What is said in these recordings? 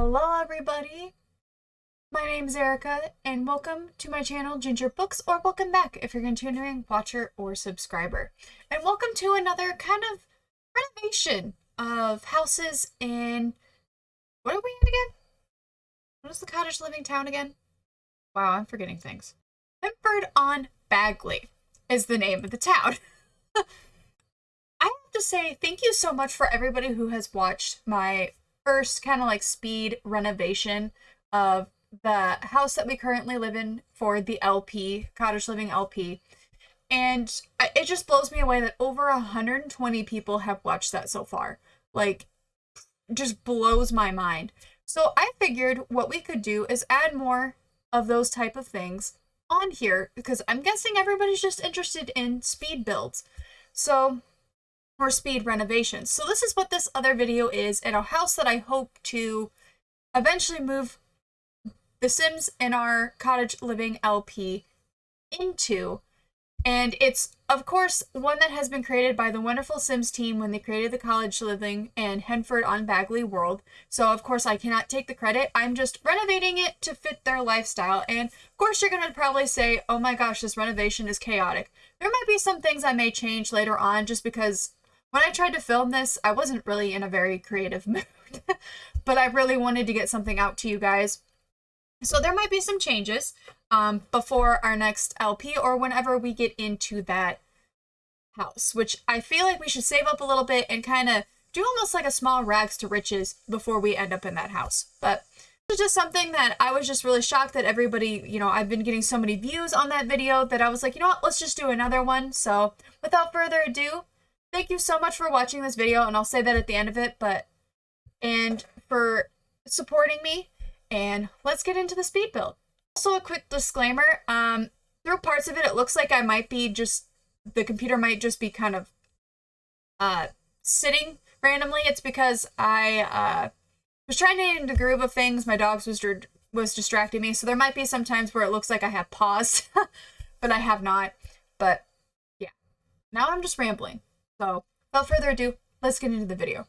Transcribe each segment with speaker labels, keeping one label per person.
Speaker 1: Hello everybody, my name's Erica and welcome to my channel Ginger Books, or welcome back if you're a continuing watcher or subscriber. And welcome to another kind of renovation of houses in, what are we in again? What is the cottage living town again? Wow, I'm forgetting things. Henford on Bagley is the name of the town. I have to say thank you so much for everybody who has watched my first kind of like speed renovation of the house that we currently live in for the LP, Cottage Living LP. And it just blows me away that over 120 people have watched that so far. Like, just blows my mind. So I figured what we could do is add more of those type of things on here, because I'm guessing everybody's just interested in speed builds. So, or speed renovations. So this is what this other video is, in a house that I hope to eventually move the Sims in our Cottage Living LP into. And it's, of course, one that has been created by the wonderful Sims team when they created the Cottage Living and Henford on Bagley world. So, of course, I cannot take the credit. I'm just renovating it to fit their lifestyle. And, of course, you're going to probably say, oh my gosh, this renovation is chaotic. There might be some things I may change later on, just because when I tried to film this, I wasn't really in a very creative mood. But I really wanted to get something out to you guys. So there might be some changes before our next LP or whenever we get into that house, which I feel like we should save up a little bit and kind of do almost like a small rags to riches before we end up in that house. But it's just something that I was just really shocked that everybody, I've been getting so many views on that video that I was like, you know what, let's just do another one. So without further ado, thank you so much for watching this video, and I'll say that at the end of it, and for supporting me. And let's get into the speed build. Also, a quick disclaimer, through parts of it, it looks like I might be the computer might just be kind of sitting randomly. It's because I was trying to get into the groove of things. My dogs was distracting me, so there might be some times where it looks like I have paused, but I have not. But yeah, now I'm just rambling. So without further ado, let's get into the video.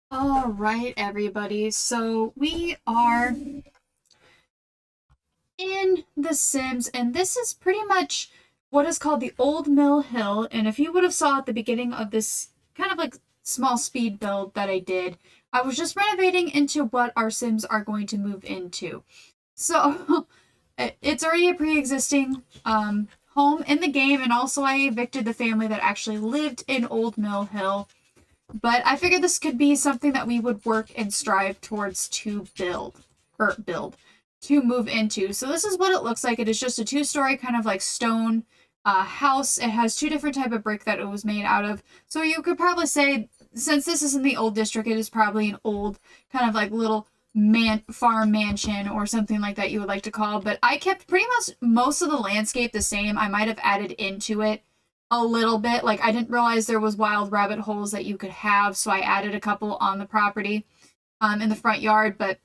Speaker 1: All right, everybody. So we are in The Sims, and this is pretty much what is called the Old Mill Hill. And if you would have saw at the beginning of this kind of like small speed build that I did, I was just renovating into what our Sims are going to move into. So it's already a pre-existing home in the game, and also I evicted the family that actually lived in Old Mill Hill. But I figured this could be something that we would work and strive towards to to move into. So this is what it looks like. It is just a 2-story kind of like stone house. It has 2 different type of brick that it was made out of. So you could probably say, since this is in the old district, it is probably an old kind of like little farm mansion or something like that you would like to call. But I kept pretty much most of the landscape the same. I might have added into it a little bit. Like, I didn't realize there was wild rabbit holes that you could have, so I added a couple on the property in the front yard. But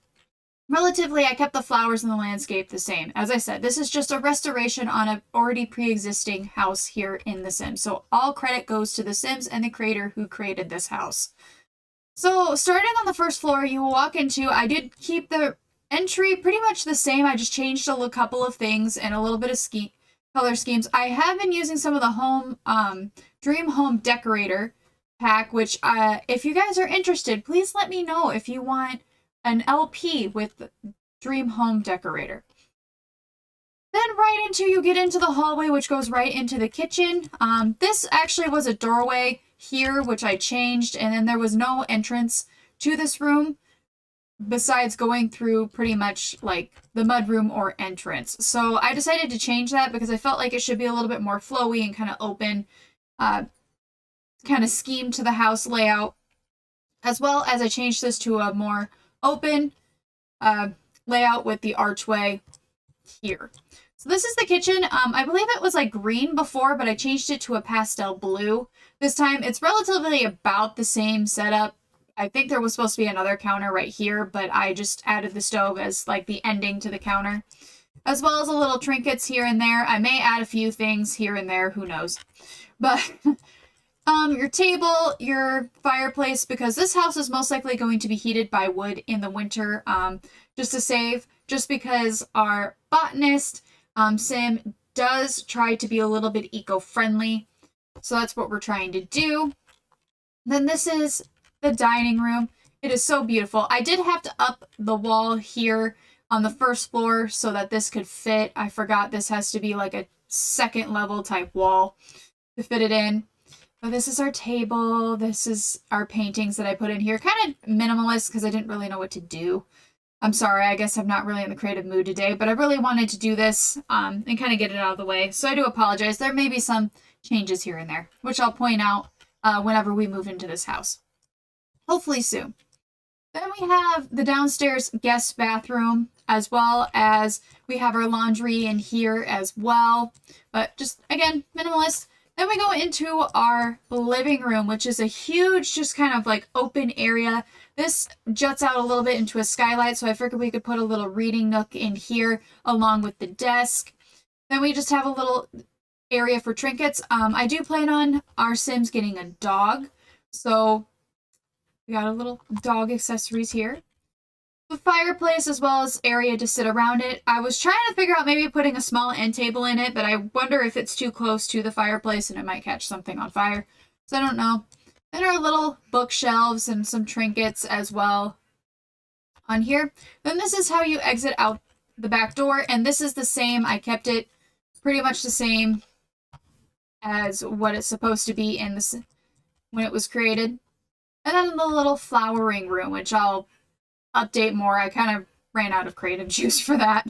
Speaker 1: relatively, I kept the flowers and the landscape the same. As I said, this is just a restoration on an already pre-existing house here in The Sims. So all credit goes to The Sims and the creator who created this house. So starting on the first floor, you will walk into, I did keep the entry pretty much the same. I just changed a couple of things and a little bit of color schemes. I have been using some of the home Dream Home Decorator pack, which if you guys are interested, please let me know if you want an LP with Dream Home Decorator. Then you get into the hallway, which goes right into the kitchen. This actually was a doorway here, which I changed, and then there was no entrance to this room besides going through pretty much like the mudroom or entrance. So I decided to change that because I felt like it should be a little bit more flowy and kind of open, kind of scheme to the house layout, as well as I changed this to a more open layout with the archway here. So this is the kitchen. I believe it was like green before, but I changed it to a pastel blue this time. It's relatively about the same setup. I think there was supposed to be another counter right here, but I just added the stove as like the ending to the counter, as well as a little trinkets here and there. I may add a few things here and there, who knows. But your table, your fireplace, because this house is most likely going to be heated by wood in the winter, just to save, just because our botanist Sim does try to be a little bit eco-friendly. So that's what we're trying to do. Then this is the dining room. It is so beautiful. I did have to up the wall here on the first floor so that this could fit. I forgot this has to be like a second level type wall to fit it in. But this is our table. This is our paintings that I put in here. Kind of minimalist because I didn't really know what to do. I'm sorry, I guess I'm not really in the creative mood today, but I really wanted to do this and kind of get it out of the way. So I do apologize. There may be some changes here and there, which I'll point out whenever we move into this house. Hopefully soon. Then we have the downstairs guest bathroom, as well as we have our laundry in here as well. But just, again, minimalist. Then we go into our living room, which is a huge, just kind of like open area. This juts out a little bit into a skylight, so I figured we could put a little reading nook in here along with the desk. Then we just have a little area for trinkets. I do plan on our Sims getting a dog, so we got a little dog accessories here. The fireplace as well as area to sit around it. I was trying to figure out maybe putting a small end table in it, but I wonder if it's too close to the fireplace and it might catch something on fire. So I don't know. Then our little bookshelves and some trinkets as well on here. Then this is how you exit out the back door, and this is the same. I kept it pretty much the same as what it's supposed to be in this when it was created. And then the little flowering room, which I'll update more. I kind of ran out of creative juice for that.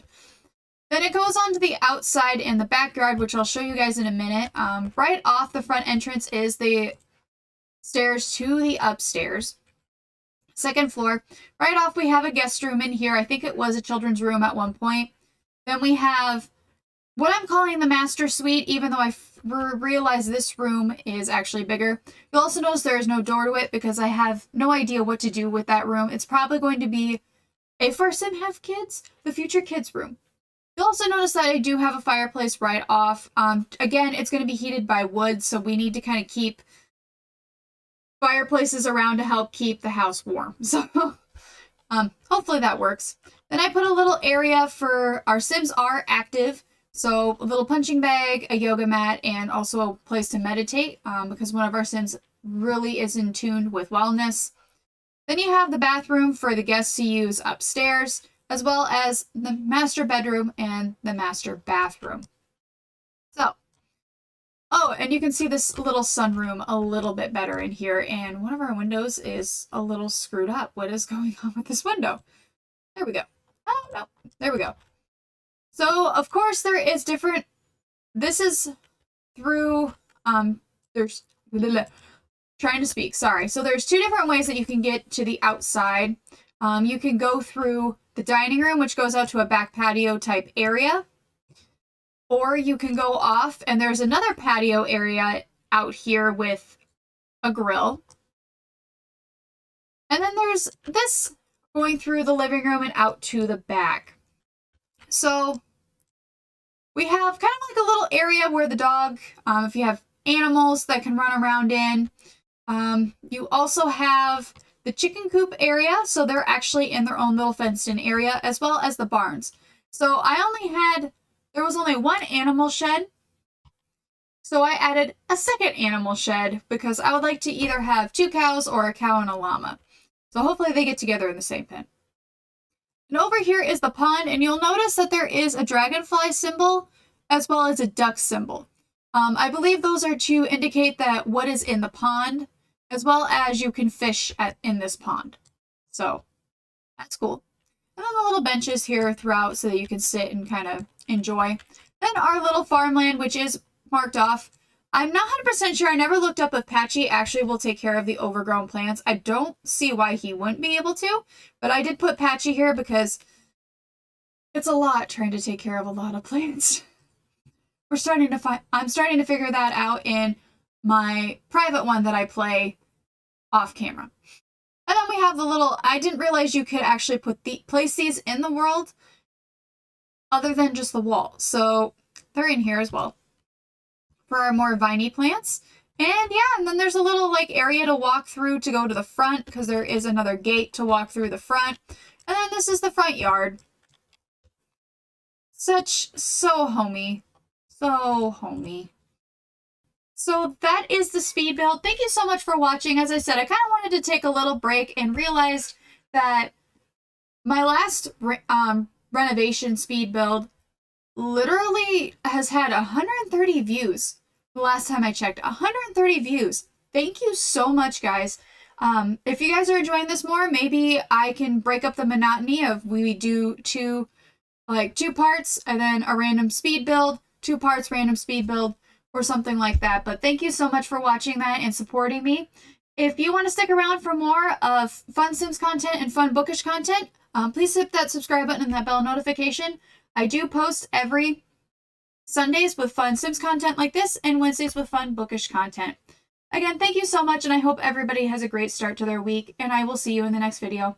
Speaker 1: Then it goes on to the outside in the backyard, which I'll show you guys in a minute. Right off the front entrance is the stairs to the upstairs. Second floor. Right off we have a guest room in here. I think it was a children's room at one point. Then we have what I'm calling the master suite, even though I realize this room is actually bigger. You'll also notice there is no door to it because I have no idea what to do with that room. It's probably going to be a for Sim have kids, the future kids room. You'll also notice that I do have a fireplace right off. Again, it's going to be heated by wood, so we need to kind of keep fireplaces around to help keep the house warm. So hopefully that works. Then I put a little area for our Sims are active. So a little punching bag, a yoga mat, and also a place to meditate because one of our Sims really is in tune with wellness. Then you have the bathroom for the guests to use upstairs, as well as the master bedroom and the master bathroom. So, oh, and you can see this little sunroom a little bit better in here, and one of our windows is a little screwed up. What is going on with this window? There we go. Oh, no. There we go. So, of course, there is different, this is through, there's, trying to speak, sorry. So there's two different ways that you can get to the outside. You can go through the dining room, which goes out to a back patio type area. Or you can go off, and there's another patio area out here with a grill. And then there's this going through the living room and out to the back. So we have kind of like a little area where the dog, if you have animals that can run around in. You also have the chicken coop area, so they're actually in their own little fenced-in area, as well as the barns. So there was only one animal shed, so I added a second animal shed because I would like to either have 2 cows or a cow and a llama. So hopefully they get together in the same pen. And over here is the pond, and you'll notice that there is a dragonfly symbol as well as a duck symbol. I believe those are to indicate that what is in the pond, as well as you can fish in this pond. So that's cool. And then the little benches here throughout so that you can sit and kind of enjoy. Then our little farmland, which is marked off. I'm not 100% sure. I never looked up if Patchy actually will take care of the overgrown plants. I don't see why he wouldn't be able to, but I did put Patchy here because it's a lot trying to take care of a lot of plants. I'm starting to figure that out in my private one that I play off camera. And then we have the little, I didn't realize you could actually place these in the world other than just the wall. So they're in here as well for our more viney plants. And yeah, and then there's a little like area to walk through to go to the front because there is another gate to walk through the front. And then this is the front yard. So homey. So homey. So that is the speed build. Thank you so much for watching. As I said, I kind of wanted to take a little break and realized that my last renovation speed build literally has had 130 views the last time I checked. 130 views. Thank you so much, guys. If you guys are enjoying this more, maybe I can break up the monotony of we do two parts and then a random speed build, 2 parts random speed build, or something like that. But thank you so much for watching that and supporting me. If you want to stick around for more of fun Sims content and fun bookish content, please hit that subscribe button and that bell notification. I do post every Sundays with fun Sims content like this and Wednesdays with fun bookish content. Again, thank you so much, and I hope everybody has a great start to their week, and I will see you in the next video.